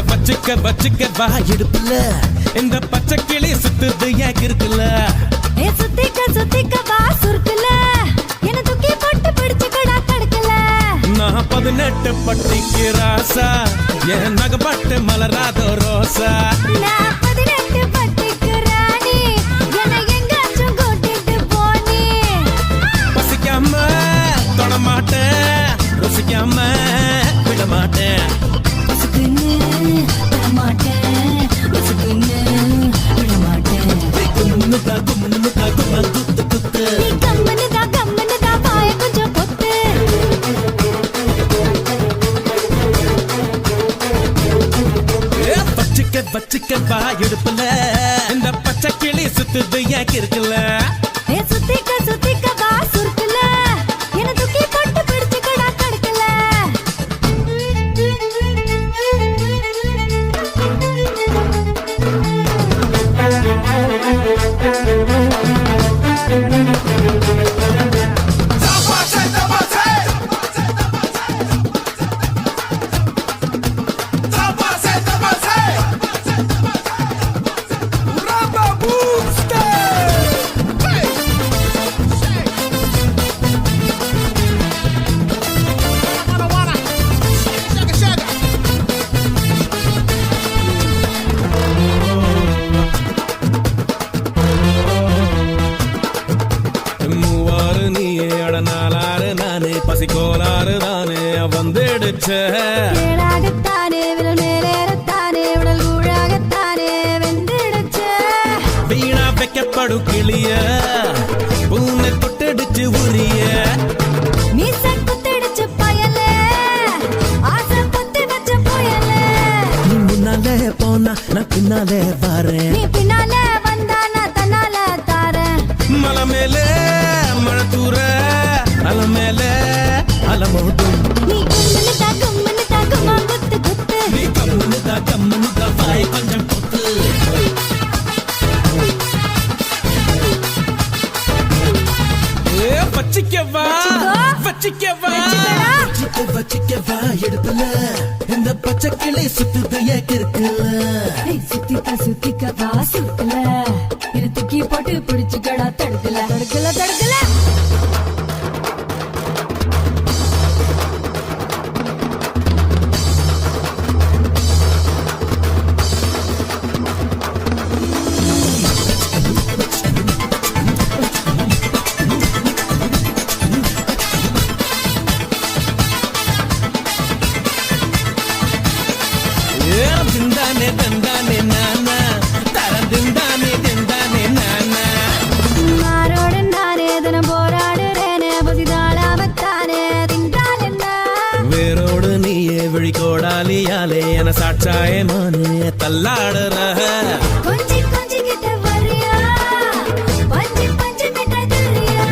வச்சுக்க வச்சுக்க வா இடுப்புல இந்த பச்சை கிளி சுத்துது ஏன் இருக்குல்ல சுத்திக்க சுத்திக்க வா சுருக்குல என்ன தூக்கி போட்டு பிடிச்சுக்கடா தடுக்கல நான் 18 பட்டிக்கு ராசா என் நகப்பட்டு மலராத ரோசா நான் 18 பட்டிக்கு ராணி என்ன எங்காச்சும் கூட்டிட்டு போனி பசிக்காம தொடமாட்டேன் ருசிக்காம விடமாட்டேன் பசுக்குன்னு விடமாட்டேன் பசுக்குன்னு விடமாட்டேன் நீ கம்மனுதா வாய கொஞ்சம் பொத்து வச்சுக்க வச்சுக்க வா இடுப்புல இந்த பச்சை கிளி சுத்துது ஏன் இருக்குல்ல சுத்திக்க சுத்திக்க வா சுருக்குல என்ன தூக்கி போட்டு பிடிச்சுக்கடா தடுக்கல நாளாறு நானே பசிக்கோளாறு தானே வந்துடுச்ச கேளாகத்தானே விரல் மேலேறத்தானே உடல் கூழாகத்தானே வெந்திடுச்ச வீணா வைக்கப்படும் கிளிய பூனை தொட்டடிச்சு உரிய மீச குத்திடுச்சு பயல ஆசை குத்தி வச்ச புயல நீ முன்னாலே போனா நான் பின்னாலே வரேன் நீ பின்னால வந்தா நான் தன்னால தாரேன் மலை மேலே மழை தூர அல மேலே அலமோட்டும் நீ கும்முனுதா கும்மா குத்து குத்து நீ கம்முனுதா வாய் கொஞ்சம் கொத்து வச்சிக்கவா வச்சிக்கவா வச்சிக்கவா எடுப்பல இந்த பச்சை கிளி சுத்துது ஏன் இருக்குல்ல சுத்திக்க சுத்திக்க வா சுருக்குல என்ன தூக்கி போட்டு பிடிச்சுக்கடா தடுக்கல தடுக்கல தடுக்கல திண்டானே தந்தானே நானா தரம் திண்டானே நானா மாரோடு நானே தினம் போராடுறேனே புதிதாளாமத்தானே திண்டால் என்ன வேரோடு நீயே விழிகோடாலியாலே என சாட்சாயே மானே தள்ளாடுற கொஞ்சி கொஞ்சி கிட்ட வரியா பஞ்சு பஞ்சு கிட்ட தெரியா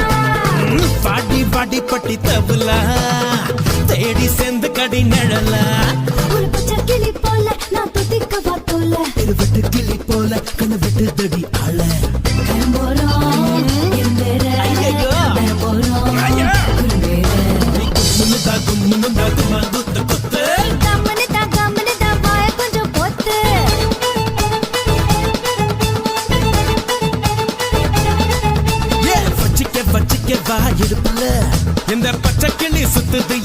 பாட்டி பாட்டி பட்டி தவுலா தேடி சேர்ந்து கடி நிழலா ஒரு பச்சை கிளி போல நான் துதிக்க வாத்தோல இருவட்டு கிளி போல கனவெட்டு தடி ஆள கரும்போறோம் இருந்தேற கரும்போறோம் கும்முனுதா கும்மா குத்து குத்து கம்முனுதா வாய கொஞ்சம் பொத்து வச்சிக்க வா இடுப்புல இந்த பச்சை கிளி சுத்துது